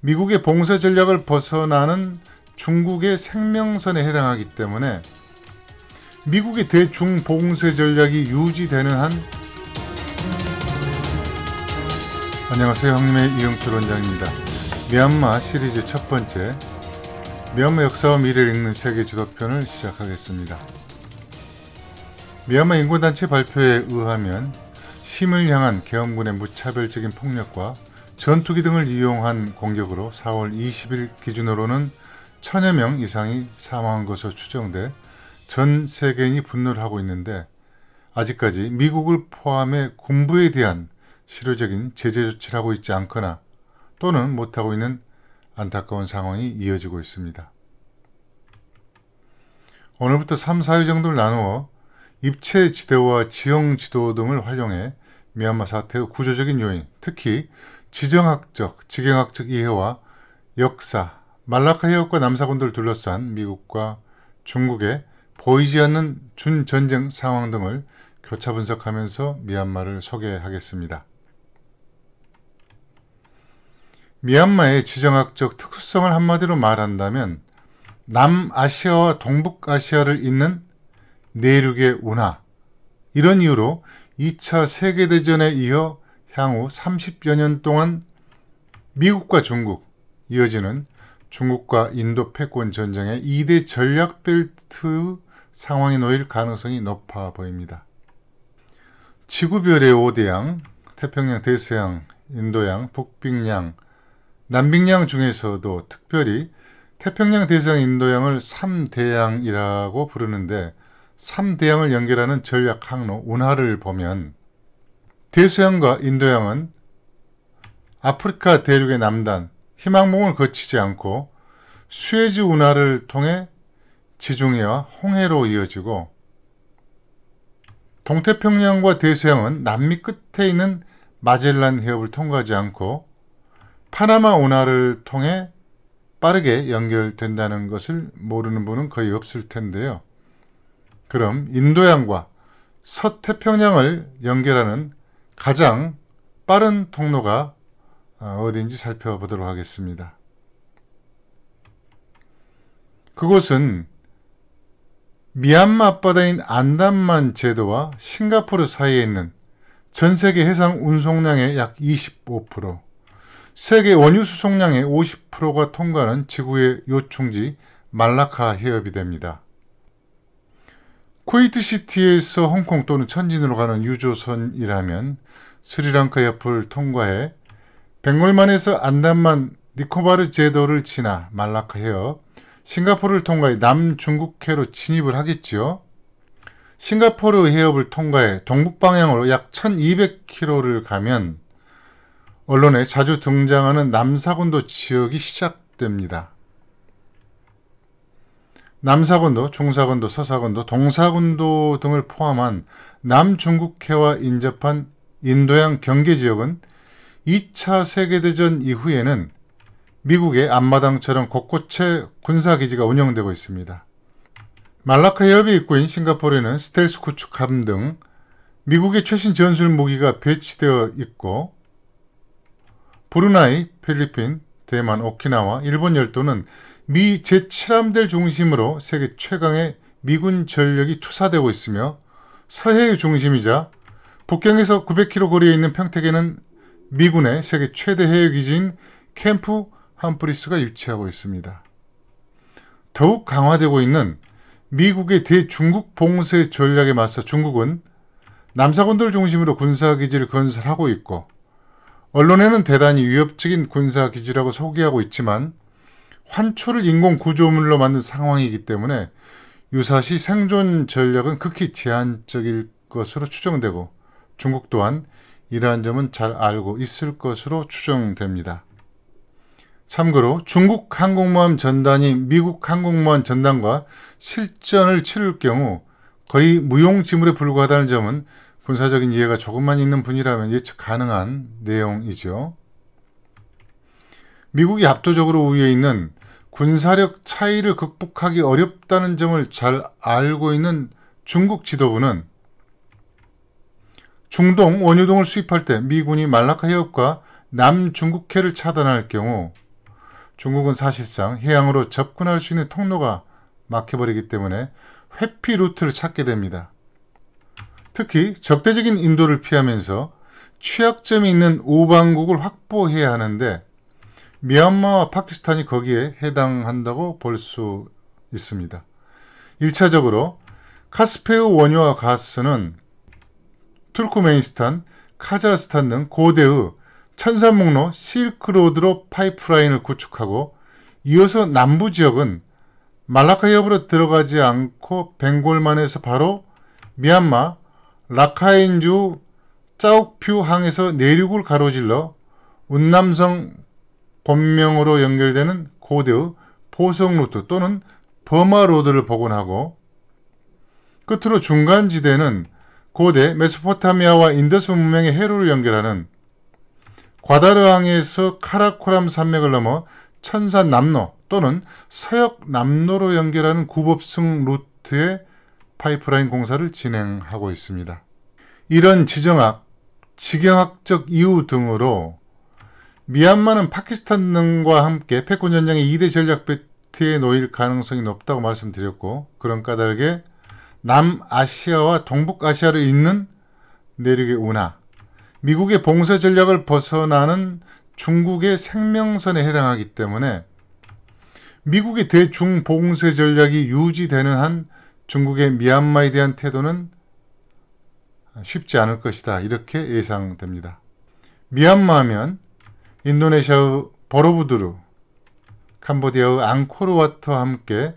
미국의 봉쇄 전략을 벗어나는 중국의 생명선에 해당하기 때문에 미국의 대중봉쇄 전략이 유지되는 한 안녕하세요. 황림의 이영철 원장입니다. 미얀마 시리즈 첫 번째 미얀마 역사와 미래를 읽는 세계 주도편을 시작하겠습니다. 미얀마 인권단체 발표에 의하면 시민을 향한 계엄군의 무차별적인 폭력과 전투기 등을 이용한 공격으로 4월 20일 기준으로는 1000여 명 이상이 사망한 것으로 추정돼 전 세계인이 분노를 하고 있는데 아직까지 미국을 포함해 군부에 대한 실효적인 제재 조치를 하고 있지 않거나 또는 못하고 있는 안타까운 상황이 이어지고 있습니다. 오늘부터 3, 4일 정도를 나누어 입체지도와 지형지도 등을 활용해 미얀마 사태의 구조적인 요인, 특히 지정학적, 지경학적 이해와 역사, 말라카 해협과 남사군도를 둘러싼 미국과 중국의 보이지 않는 준전쟁 상황 등을 교차 분석하면서 미얀마를 소개하겠습니다. 미얀마의 지정학적 특수성을 한마디로 말한다면 남아시아와 동북아시아를 잇는 내륙의 운하, 이런 이유로 2차 세계대전에 이어 향후 30여 년 동안 미국과 중국, 이어지는 중국과 인도 패권 전쟁의 2대 전략 벨트 상황에 놓일 가능성이 높아 보입니다. 지구별의 5대양, 태평양 대서양, 인도양, 북빙양, 남빙양 중에서도 특별히 태평양 대서양 인도양을 3대양이라고 부르는데 3대양을 연결하는 전략 항로 운하를 보면 대서양과 인도양은 아프리카 대륙의 남단 희망봉을 거치지 않고 수에즈 운하를 통해 지중해와 홍해로 이어지고 동태평양과 대서양은 남미 끝에 있는 마젤란 해협을 통과하지 않고 파나마 운하를 통해 빠르게 연결된다는 것을 모르는 분은 거의 없을 텐데요. 그럼 인도양과 서태평양을 연결하는 가장 빠른 통로가 어디인지 살펴보도록 하겠습니다. 그곳은 미얀마 앞바다인 안담만 제도와 싱가포르 사이에 있는 전세계 해상 운송량의 약 25%, 세계 원유 수송량의 50%가 통과하는 지구의 요충지 말라카 해협이 됩니다. 쿠웨이트시티에서 홍콩 또는 천진으로 가는 유조선이라면 스리랑카 옆을 통과해 벵골만에서 안담만 니코바르 제도를 지나 말라카 해협, 싱가포르를 통과해 남중국해로 진입을 하겠지요. 싱가포르 해협을 통과해 동북방향으로 약 1200km를 가면 언론에 자주 등장하는 남사군도 지역이 시작됩니다. 남사군도, 중사군도, 서사군도, 동사군도 등을 포함한 남중국해와 인접한 인도양 경계지역은 2차 세계대전 이후에는 미국의 앞마당처럼 곳곳에 군사기지가 운영되고 있습니다. 말라카 해협의 입구인 싱가포르에는 스텔스 구축함 등 미국의 최신 전술 무기가 배치되어 있고 브루나이, 필리핀, 대만, 오키나와, 일본 열도는 미 제7함대를 중심으로 세계 최강의 미군 전력이 투사되고 있으며 서해의 중심이자 북경에서 900km 거리에 있는 평택에는 미군의 세계 최대 해역기지인 캠프 함프리스가 위치하고 있습니다. 더욱 강화되고 있는 미국의 대중국 봉쇄 전략에 맞서 중국은 남사군도를 중심으로 군사기지를 건설하고 있고 언론에는 대단히 위협적인 군사기지라고 소개하고 있지만 환초를 인공 구조물로 만든 상황이기 때문에 유사시 생존 전략은 극히 제한적일 것으로 추정되고 중국 또한 이러한 점은 잘 알고 있을 것으로 추정됩니다. 참고로 중국 항공모함 전단이 미국 항공모함 전단과 실전을 치를 경우 거의 무용지물에 불과하다는 점은 군사적인 이해가 조금만 있는 분이라면 예측 가능한 내용이죠. 미국이 압도적으로 우위에 있는 군사력 차이를 극복하기 어렵다는 점을 잘 알고 있는 중국 지도부는 중동 원유 등을 수입할 때 미군이 말라카 해협과 남중국해를 차단할 경우 중국은 사실상 해양으로 접근할 수 있는 통로가 막혀버리기 때문에 회피 루트를 찾게 됩니다. 특히 적대적인 인도를 피하면서 취약점이 있는 우방국을 확보해야 하는데 미얀마와 파키스탄이 거기에 해당한다고 볼 수 있습니다. 1차적으로 카스페우 원유와 가스는 투르크메니스탄, 카자흐스탄 등 고대의 천산목로 실크로드로 파이프라인을 구축하고 이어서 남부 지역은 말라카 협으로 들어가지 않고 벵골만에서 바로 미얀마 라카인주 짜옥퓨항에서 내륙을 가로질러 운남성 본명으로 연결되는 고대의 보석루트 또는 버마로드를 복원하고 끝으로 중간지대는 고대 메소포타미아와 인더스 문명의 해로를 연결하는 과다르항에서 카라코람 산맥을 넘어 천산 남로 또는 서역 남로로 연결하는 구법승 루트의 파이프라인 공사를 진행하고 있습니다. 이런 지경학적 이유 등으로 미얀마는 파키스탄 등과 함께 패권전쟁의 2대 전략 배트에 놓일 가능성이 높다고 말씀드렸고, 그런 까닭에 남아시아와 동북아시아를 잇는 내륙의 운하, 미국의 봉쇄 전략을 벗어나는 중국의 생명선에 해당하기 때문에 미국의 대중봉쇄 전략이 유지되는 한 중국의 미얀마에 대한 태도는 쉽지 않을 것이다, 이렇게 예상됩니다. 미얀마하면 인도네시아의 보로부두르, 캄보디아의 앙코르와트와 함께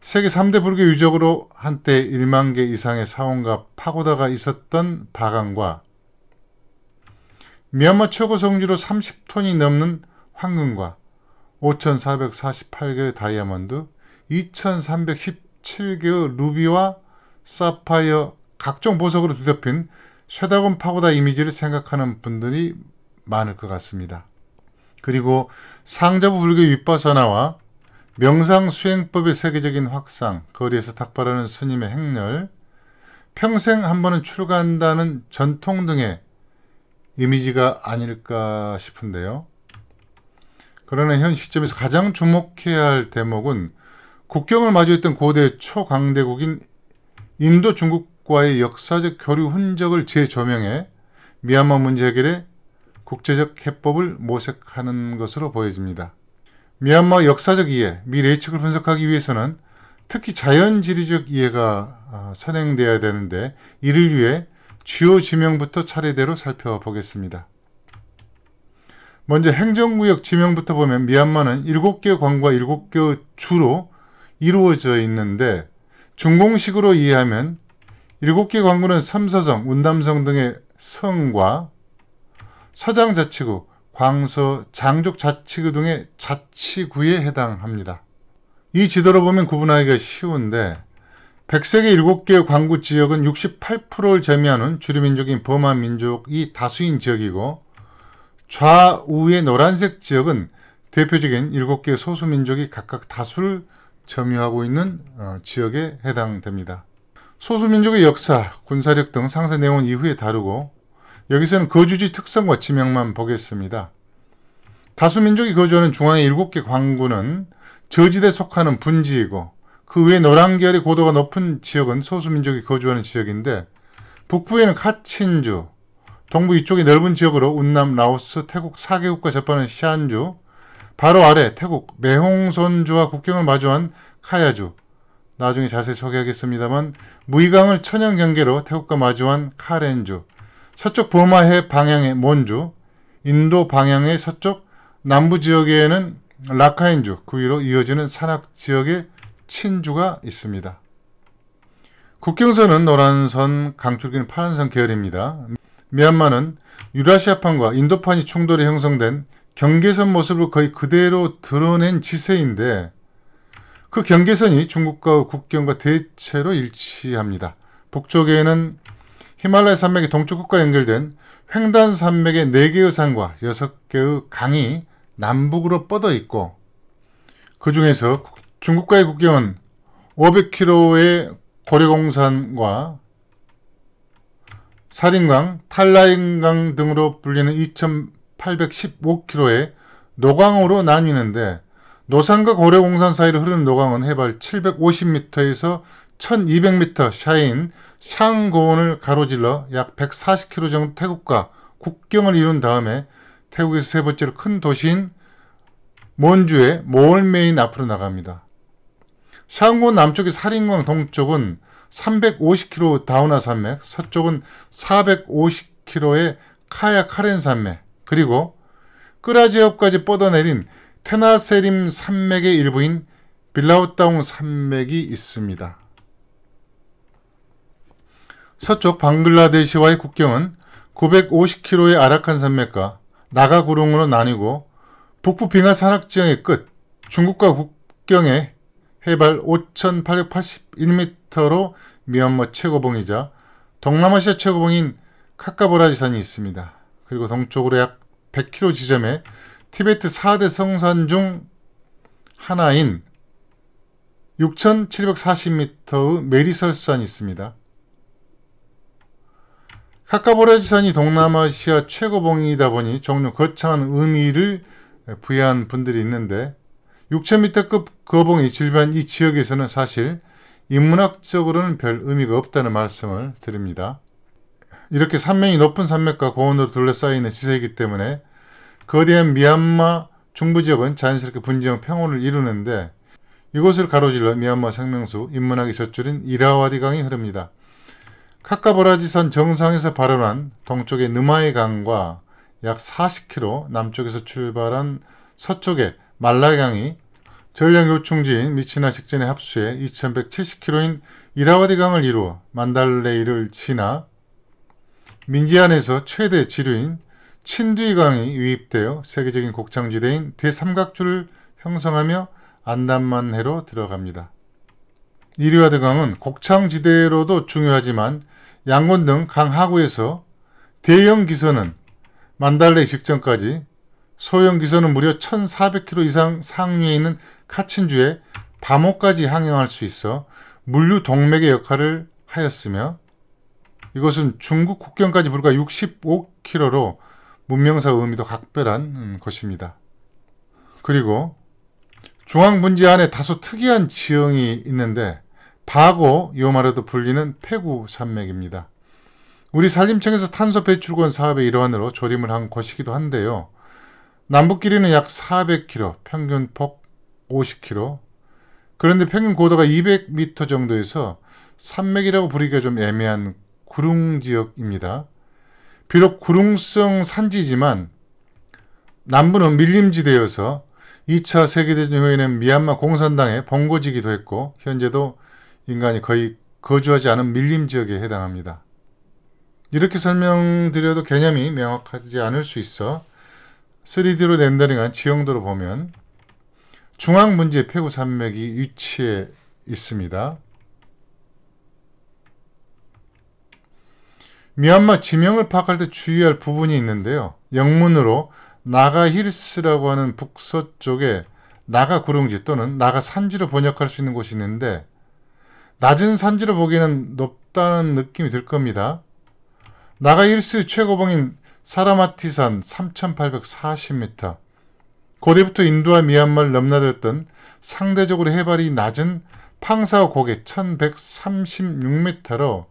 세계 3대 불교 유적으로 한때 1만 개 이상의 사원과 파고다가 있었던 바강과 미얀마 최고 성지로 30톤이 넘는 황금과 5,448개의 다이아몬드, 2,317개의 루비와 사파이어 각종 보석으로 뒤덮인 쇠다곤 파고다 이미지를 생각하는 분들이 많을 것 같습니다. 그리고 상자부 불교 윗바사나와 명상수행법의 세계적인 확산, 거리에서 닭발하는 스님의 행렬, 평생 한 번은 출가한다는 전통 등의 이미지가 아닐까 싶은데요. 그러나 현 시점에서 가장 주목해야 할 대목은 국경을 마주했던 고대 초강대국인 인도 중국과의 역사적 교류 흔적을 재조명해 미얀마 문제 해결에 국제적 해법을 모색하는 것으로 보여집니다. 미얀마 역사적 이해, 미 예측을 분석하기 위해서는 특히 자연지리적 이해가 선행돼야 되는데, 이를 위해 주요 지명부터 차례대로 살펴보겠습니다. 먼저 행정구역 지명부터 보면 미얀마는 7개의 광과 7개의 주로 이루어져 있는데, 중공식으로 이해하면 7개 광구는 삼서성, 운담성 등의 성과 서장자치구, 광서, 장족자치구 등의 자치구에 해당합니다. 이 지도로 보면 구분하기가 쉬운데, 백색의 7개의 광구 지역은 68%를 점유하는 주류민족인 버마 민족이 다수인 지역이고, 좌우의 노란색 지역은 대표적인 7개의 소수민족이 각각 다수를 점유하고 있는 지역에 해당됩니다. 소수민족의 역사, 군사력 등 상세 내용은 이후에 다루고, 여기서는 거주지 특성과 지명만 보겠습니다. 다수민족이 거주하는 중앙의 7개 광구는 저지대에 속하는 분지이고, 그 외 노란 계열의 고도가 높은 지역은 소수민족이 거주하는 지역인데, 북부에는 카친주, 동부 이쪽이 넓은 지역으로 운남, 라오스, 태국 4개국과 접하는 시안주, 바로 아래 태국 매홍손주와 국경을 마주한 카야주, 나중에 자세히 소개하겠습니다만 무이강을 천연 경계로 태국과 마주한 카렌주, 서쪽 버마해 방향의 몬주, 인도 방향의 서쪽 남부 지역에는 라카인주, 그 위로 이어지는 산악 지역의 친주가 있습니다. 국경선은 노란선, 강줄기는 파란선 계열입니다. 미얀마는 유라시아판과 인도판이 충돌해 형성된 경계선 모습을 거의 그대로 드러낸 지세인데, 그 경계선이 중국과의 국경과 대체로 일치합니다. 북쪽에는 히말라야 산맥의 동쪽끝과 연결된 횡단 산맥의 4개의 산과 6개의 강이 남북으로 뻗어 있고, 그 중에서 중국과의 국경은 500km의 고려공산과 사린강, 탈라인강 등으로 불리는 2815km의 노강으로 나뉘는데, 노산과 고려공산 사이로 흐르는 노강은 해발 750m에서 1200m 샤인 샹고원을 가로질러 약 140km 정도 태국과 국경을 이룬 다음에 태국에서 세 번째로 큰 도시인 몬주의 모얼메인 앞으로 나갑니다. 샹고원 남쪽의 사린강, 동쪽은 350km 다우나 산맥, 서쪽은 450km의 카야 카렌 산맥, 그리고 끄라지업까지 뻗어내린 테나세림 산맥의 일부인 빌라우다웅 산맥이 있습니다. 서쪽 방글라데시와의 국경은 950km의 아라칸 산맥과 나가 구릉으로 나뉘고 북부 빙하 산악지형의 끝, 중국과 국경의 해발 5,881m로 미얀마 최고봉이자 동남아시아 최고봉인 카카보라지산이 있습니다. 그리고 동쪽으로 약 100km 지점에 티베트 4대 성산 중 하나인 6,740m의 메리설산이 있습니다. 카카보라지산이 동남아시아 최고봉이다 보니 종류 거창한 의미를 부여한 분들이 있는데 6,000m급 거봉이 질비한 이 지역에서는 사실 인문학적으로는 별 의미가 없다는 말씀을 드립니다. 이렇게 산면이 높은 산맥과 고원으로 둘러싸여 있는 지세이기 때문에 거대한 미얀마 중부지역은 자연스럽게 분지형 평원을 이루는데 이곳을 가로질러 미얀마 생명수 인문학의 젖줄인 이라와디 강이 흐릅니다. 카카보라지산 정상에서 발원한 동쪽의 느마이 강과 약 40km 남쪽에서 출발한 서쪽의 말라이 강이 전략 요충지인 미치나 식전에 합수해 2170km인 이라와디 강을 이루어 만달레이를 지나 민지안에서 최대 지류인 친두이 강이 유입되어 세계적인 곡창지대인 대삼각주를 형성하며 안담만해로 들어갑니다. 이리와드 강은 곡창지대로도 중요하지만 양곤 등 강 하구에서 대형 기선은 만달레이 직전까지, 소형 기선은 무려 1400km 이상 상류에 있는 카친주에 바모까지 항행할 수 있어 물류 동맥의 역할을 하였으며 이것은 중국 국경까지 불과 65km로 문명사 의미도 각별한 것입니다. 그리고 중앙분지 안에 다소 특이한 지형이 있는데 바고 요마로도 불리는 페구 산맥입니다. 우리 산림청에서 탄소 배출권 사업의 일환으로 조림을 한 곳이기도 한데요. 남북 길이는 약 400km, 평균 폭 50km, 그런데 평균 고도가 200m 정도에서 산맥이라고 부르기가 좀 애매한 구릉지역입니다. 비록 구릉성 산지지만 남부는 밀림지대여서 2차 세계대전 이후에는 미얀마 공산당의 본거지기도 했고 현재도 인간이 거의 거주하지 않은 밀림지역에 해당합니다. 이렇게 설명드려도 개념이 명확하지 않을 수 있어 3D로 렌더링한 지형도로 보면 중앙분지의 페구 산맥이 위치해 있습니다. 미얀마 지명을 파악할 때 주의할 부분이 있는데요. 영문으로 나가힐스라고 하는 북서쪽에 나가구릉지 또는 나가산지로 번역할 수 있는 곳이 있는데 낮은 산지로 보기에는 높다는 느낌이 들 겁니다. 나가힐스 최고봉인 사라마티산 3840m, 고대부터 인도와 미얀마를 넘나들었던 상대적으로 해발이 낮은 팡사오 고개 1136m로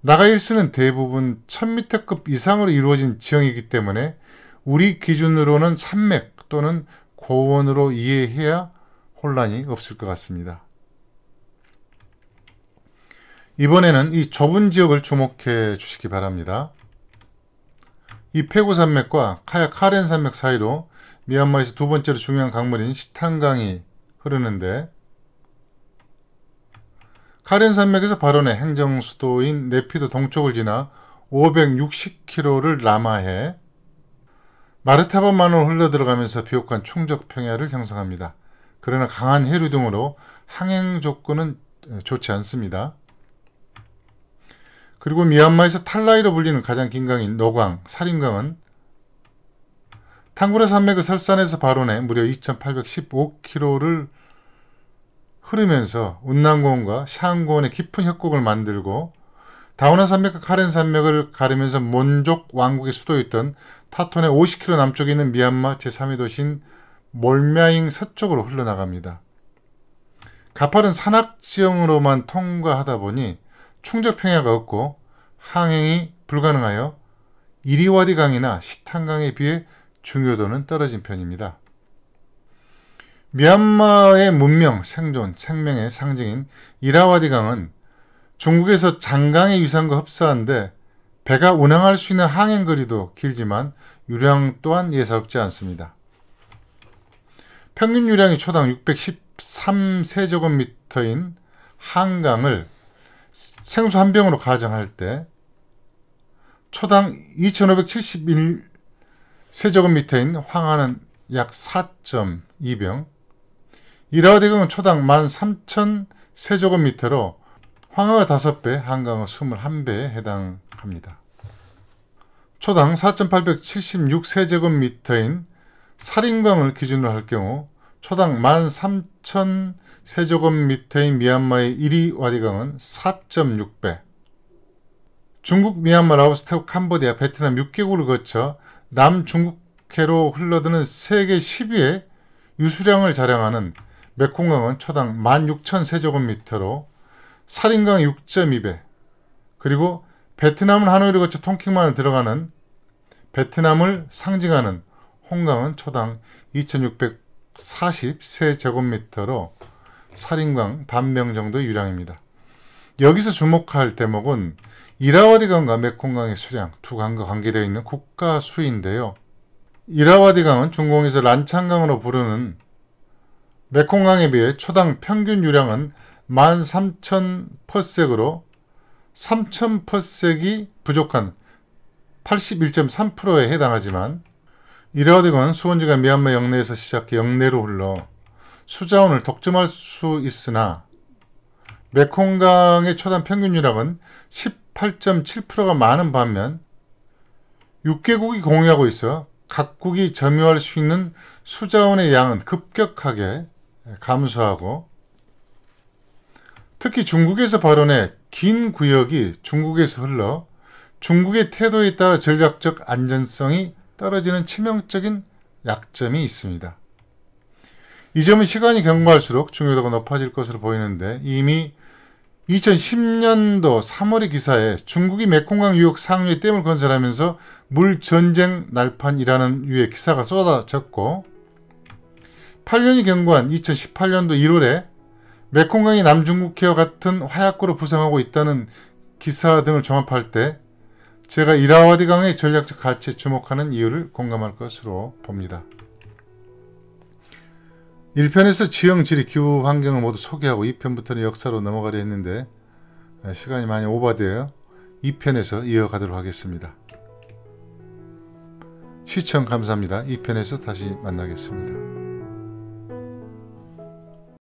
나가힐스는 대부분 1000m급 이상으로 이루어진 지형이기 때문에 우리 기준으로는 산맥 또는 고원으로 이해해야 혼란이 없을 것 같습니다. 이번에는 이 좁은 지역을 주목해 주시기 바랍니다. 이 페구 산맥과 카야 카렌 산맥 사이로 미얀마에서 두 번째로 중요한 강물인 시탄강이 흐르는데 카렌 산맥에서 발원해 행정 수도인 네피도 동쪽을 지나 560km를 남하해 마르타반만으로 흘러들어가면서 비옥한 충적 평야를 형성합니다. 그러나 강한 해류 등으로 항행 조건은 좋지 않습니다. 그리고 미얀마에서 탈라이로 불리는 가장 긴 강인 노강, 사림강은 탕구라 산맥의 설산에서 발원해 무려 2815km를 흐르면서 운난고원과 샹고원의 깊은 협곡을 만들고 다우나 산맥과 카렌 산맥을 가르면서 몬족 왕국의 수도였던 타톤의 50km 남쪽에 있는 미얀마 제3의 도시인 몰мя잉 서쪽으로 흘러나갑니다. 가파른 산악지형으로만 통과하다 보니 충적평야가 없고 항행이 불가능하여 이리와디 강이나 시탄강에 비해 중요도는 떨어진 편입니다. 미얀마의 문명, 생존, 생명의 상징인 이라와디 강은 중국에서 장강의 위상과 흡사한데 배가 운항할 수 있는 항행거리도 길지만 유량 또한 예사롭지 않습니다. 평균 유량이 초당 613세제곱미터인 한강을 생수 한 병으로 가정할 때 초당 2571세제곱미터인 황하는 약 4.2병, 이라와디강은 초당 13,000세제곱미터로 황하가 5배, 한강은 21배에 해당합니다. 초당 4,876세제곱미터인 사림강을 기준으로 할 경우 초당 13,000세제곱미터인 미얀마의 이리와디강은 4.6배, 중국, 미얀마, 라오스, 태국, 캄보디아, 베트남 6개국을 거쳐 남중국해로 흘러드는 세계 10위의 유수량을 자랑하는 메콩강은 초당 16,000세제곱미터로 사림강 6.2배, 그리고 베트남은 하노이를 거쳐 tonkin만을 들어가는 베트남을 상징하는 홍강은 초당 2,640세제곱미터로 사림강 반명 정도의 유량입니다. 여기서 주목할 대목은 이라와디강과 메콩강의 수량, 두 강과 관계되어 있는 국가 수인데요. 이라와디강은 중공에서 란창강으로 부르는 메콩강에 비해 초당 평균 유량은 13,000퍼섹으로 3,000퍼섹이 부족한 81.3%에 해당하지만 이라와디강은 수원지가 미얀마 영내에서 시작해 영내로 흘러 수자원을 독점할 수 있으나 메콩강의 초당 평균 유량은 18.7%가 많은 반면 6개국이 공유하고 있어 각국이 점유할 수 있는 수자원의 양은 급격하게 감소하고 특히 중국에서 발원해 긴 구역이 중국에서 흘러 중국의 태도에 따라 전략적 안전성이 떨어지는 치명적인 약점이 있습니다. 이 점은 시간이 경과할수록 중요도가 높아질 것으로 보이는데 이미 2010년도 3월의 기사에 중국이 메콩강 유역 상류에 댐을 건설하면서 물전쟁 날판이라는 유의 기사가 쏟아졌고 8년이 경과한 2018년도 1월에 메콩강이 남중국해와 같은 화약고로 부상하고 있다는 기사 등을 종합할 때 제가 이라와디 강의 전략적 가치에 주목하는 이유를 공감할 것으로 봅니다. 1편에서 지형, 지리, 기후, 환경을 모두 소개하고 2편부터는 역사로 넘어가려 했는데 시간이 많이 오버되어 2편에서 이어가도록 하겠습니다. 시청 감사합니다. 2편에서 다시 만나겠습니다.